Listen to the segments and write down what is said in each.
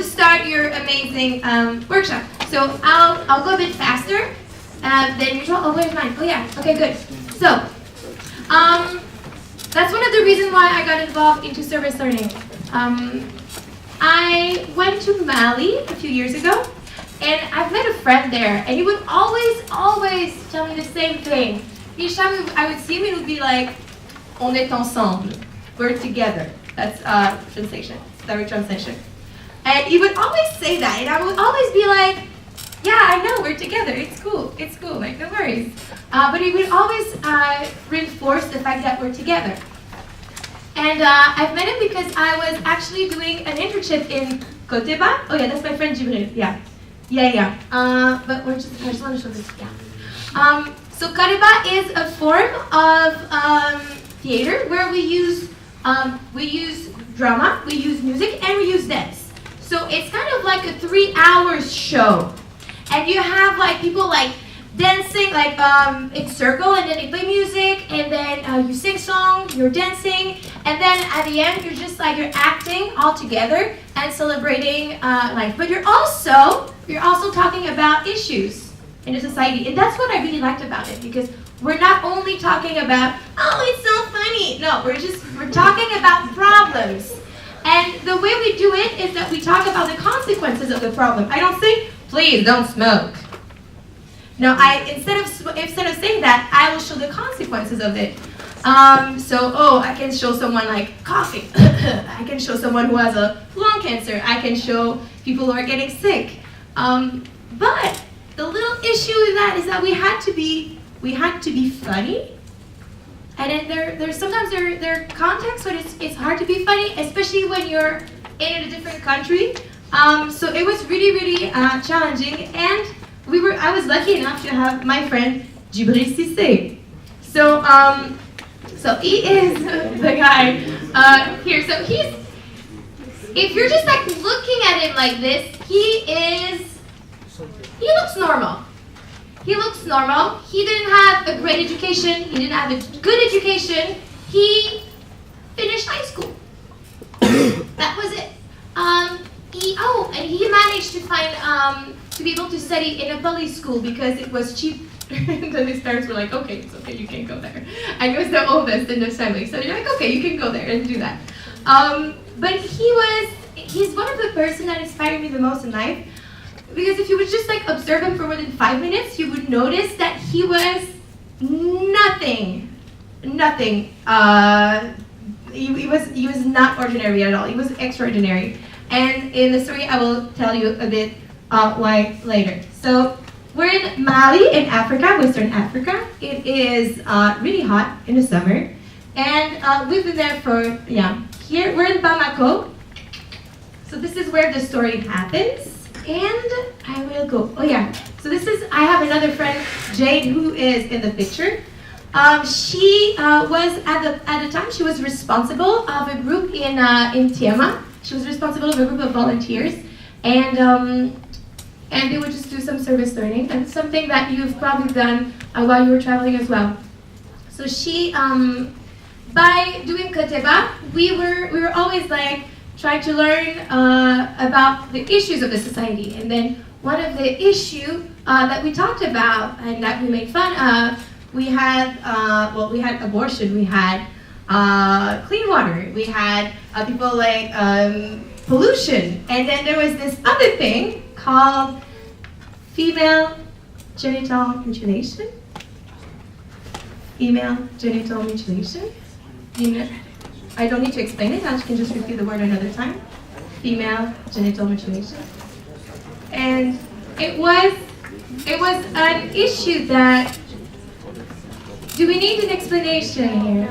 to start your amazing workshop. So I'll go a bit faster than usual. Oh, where's mine? Oh yeah. Okay, good. So that's one of the reasons why I got involved into service learning. I went to Mali a few years ago, and I've met a friend there, and he would always tell me the same thing. Each time I would see him, it would be like, "On est ensemble," we're together. That's translation, direct translation. And he would always say that, and I would always be like, "Yeah, I know, we're together. It's cool, like no worries." But he would always reinforce the fact that we're together. And I've met him because I was actually doing an internship in Koteba. Oh yeah, that's my friend Jibril. Yeah. But I just want to show this. Yeah. So Koteba is a form of theater where we use drama, we use music, and we use dance. So it's kind of like a 3-hour show, and you have like people like dancing like in circle, and then they play music, and then you sing songs, you're dancing, and then at the end you're just like you're acting all together and celebrating life. But you're also talking about issues in the society, and that's what I really liked about it, because we're not only talking about, oh, it's so funny. No, we're talking about problems. And the way we do it is that we talk about the consequences of the problem. I don't say, please don't smoke. No, instead of saying that, I will show the consequences of it. I can show someone like coughing. I can show someone who has a lung cancer. I can show people who are getting sick. But the little issue in that is that we had to be funny. And then there's sometimes there are contexts when it's hard to be funny, especially when you're in a different country. So it was really challenging, and I was lucky enough to have my friend Jibril Cissé. So he is the guy here. So if you're just like looking at him like this, he looks normal. He looks normal. He didn't have a great education. He didn't have a good education. He finished high school. That was it. And he managed to find to be able to study in a police school because it was cheap. And then his parents were like, okay, it's okay, you can go there. And he was the oldest in the family, so you're like, okay, you can go there and do that. But he's one of the person that inspired me the most in life, because if you would just like observe him for more than 5 minutes, you would notice that he was nothing. He was not ordinary at all. He was extraordinary. And in the story, I will tell you a bit why later. So we're in Mali, in Africa, Western Africa. It is really hot in the summer, and we've been there for Here we're in Bamako. So this is where the story happens, and I will go. So I have another friend, Jade, who is in the picture. She was at the time she was responsible of a group in Tiama. She was responsible of a group of volunteers, and they would just do some service learning, and something that you've probably done while you were traveling as well. So she, by doing Koteba, we were always like trying to learn about the issues of the society, and then one of the issue that we talked about and that we made fun of, we had abortion, we had clean water, we had people like pollution, and then there was this other thing called female genital mutilation. Female genital mutilation. I don't need to explain it, I can just repeat the word another time. Female genital mutilation. And it was an issue that, do we need an explanation here?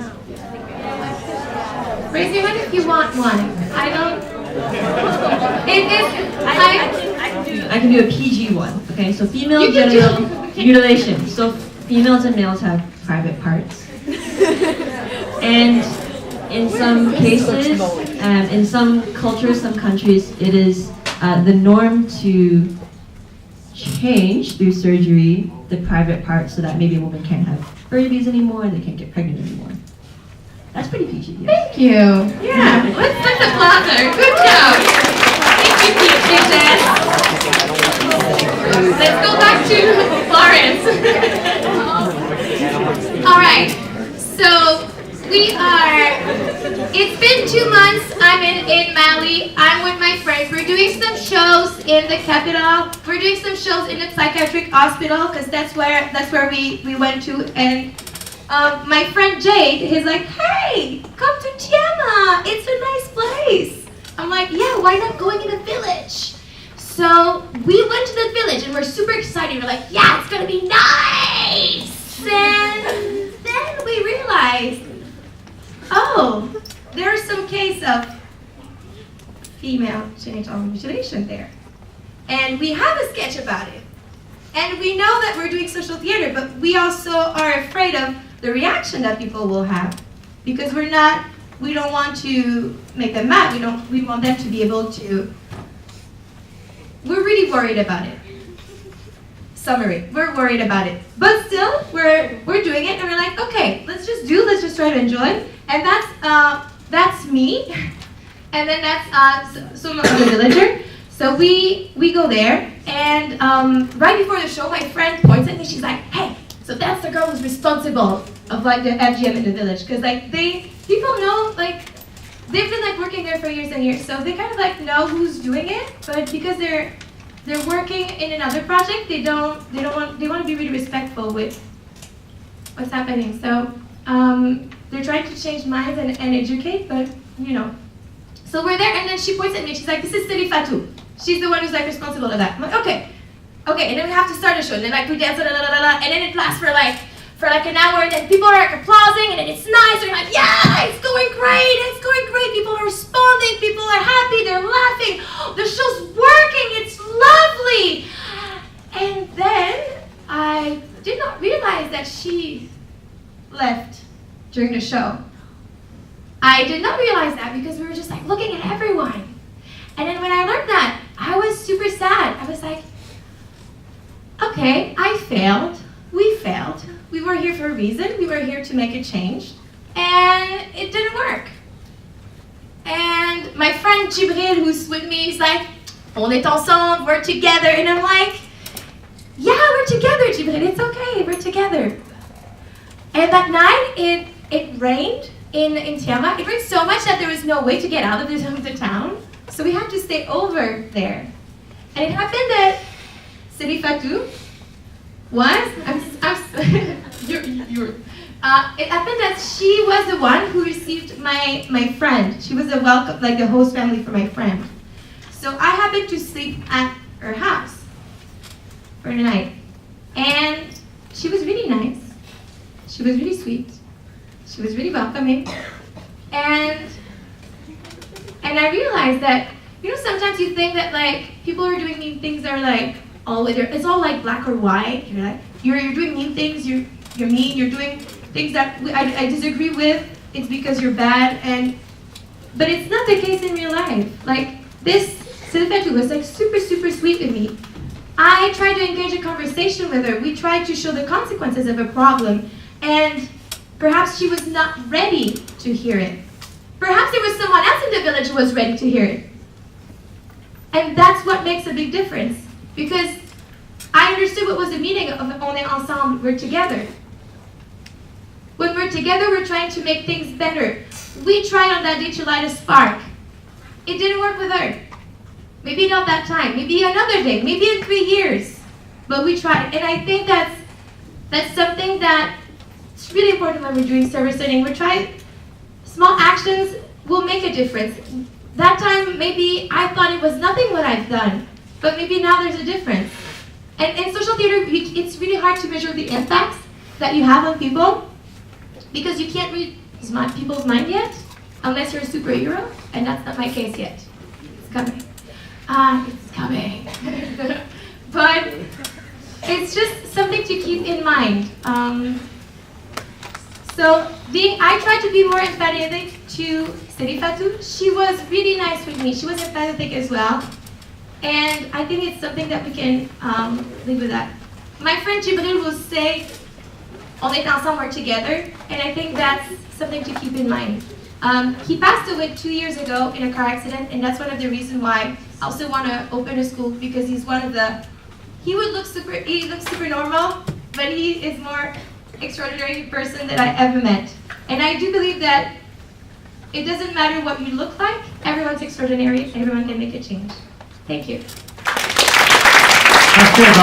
Raise your hand if you want one. I don't. I can do a PG one. Okay, so female genital mutilation. So females and males have private parts, and in some cases, in some cultures, some countries, it is the norm to change through surgery the private parts so that maybe a woman can't have babies anymore, they can't get pregnant anymore. That's pretty PG. Thank you. Yeah, let's applaud her. Good job. Thank you, PG. let's go back to Florence. All right, so it's been 2 months, I'm in Mali, I'm with my friends, we're doing some shows in the capital, we're doing some shows in the psychiatric hospital, because that's where we went to, and my friend Jade, he's like, hey, come to Tiama, it's a nice place. I'm like, yeah, why not going in a village? So we went to the village and we're super excited. We're like, yeah, it's gonna be nice. And then we realized, oh, there's some case of female genital mutilation there. And we have a sketch about it. And we know that we're doing social theater, but we also are afraid of the reaction that people will have. Because we don't want to make them mad. We want them to be able to. We're really worried about it. Summary, we're worried about it. But still, we're doing it, and we're like, okay, let's just try to enjoy. And that's me. And then that's some of the villager. So we go there, and right before the show, my friend points at me, she's like, hey, so that's the girl who's responsible of like the FGM in the village. Because like people know, like, they've been like working there for years and years, so they kind of like know who's doing it, but because they're working in another project, they want to be really respectful with what's happening. So they're trying to change minds and educate, but you know. So we're there, and then she points at me, she's like, this is Sidi Fatou. She's the one who's like responsible of that. I'm like, okay, and then we have to start the show, and then like we dance, and then it lasts for like an hour, and then people are like applauding, and then it's nice, and you're like, yeah, it's going great, people are responding, people are happy, they're laughing, the show's working, it's lovely. And then I did not realize that she left during the show. I did not realize that because we were just like looking at everyone. And then when I learned that, I was super sad. I was like, okay, I failed, we failed. We were here for a reason, we were here to make a change, and it didn't work. And my friend Jibril, who's with me, is like, on est ensemble, we're together, and I'm like, yeah, we're together, Jibril, it's okay, we're together. And that night, it rained in Tiama. It rained so much that there was no way to get out of the town, so we had to stay over there. And it happened that Sidi Fatou was, it happened that she was the one who received my friend. She was the welcome, like the host family for my friend. So I happened to sleep at her house for the night. And she was really nice. She was really sweet. She was really welcoming. And I realized that, sometimes you think that like people are doing mean things that are like, it's all like black or white. You're like, you're doing mean things, you're mean, you're doing things that I disagree with, it's because you're bad, but it's not the case in real life. Like this Sidi Fatou was like super, super sweet with me. I tried to engage a conversation with her. We tried to show the consequences of a problem, and perhaps she was not ready to hear it. Perhaps there was someone else in the village who was ready to hear it. And that's what makes a big difference. Because I understood what was the meaning of On est ensemble, we're together. When we're together, we're trying to make things better. We tried on that day to light a spark. It didn't work with her. Maybe not that time, maybe another day, maybe in 3 years. But we tried, and I think that's something that's really important when we're doing service learning. We're trying, small actions will make a difference. That time, maybe I thought it was nothing what I've done. But maybe now there's a difference. And in social theater, it's really hard to measure the impacts that you have on people because you can't read people's mind yet unless you're a superhero, and that's not my case yet. It's coming. It's coming. But it's just something to keep in mind. I tried to be more empathetic to Sidi Fatou. She was really nice with me. She was empathetic as well. And I think it's something that we can live with that. My friend Jibril will say, on est ensemble, we're together. And I think that's something to keep in mind. He passed away 2 years ago in a car accident, and that's one of the reasons why I also want to open a school, because he's one of the he looks super normal, but he is more extraordinary person that I ever met. And I do believe that it doesn't matter what you look like, everyone's extraordinary, everyone can make a change. Thank you. That's good,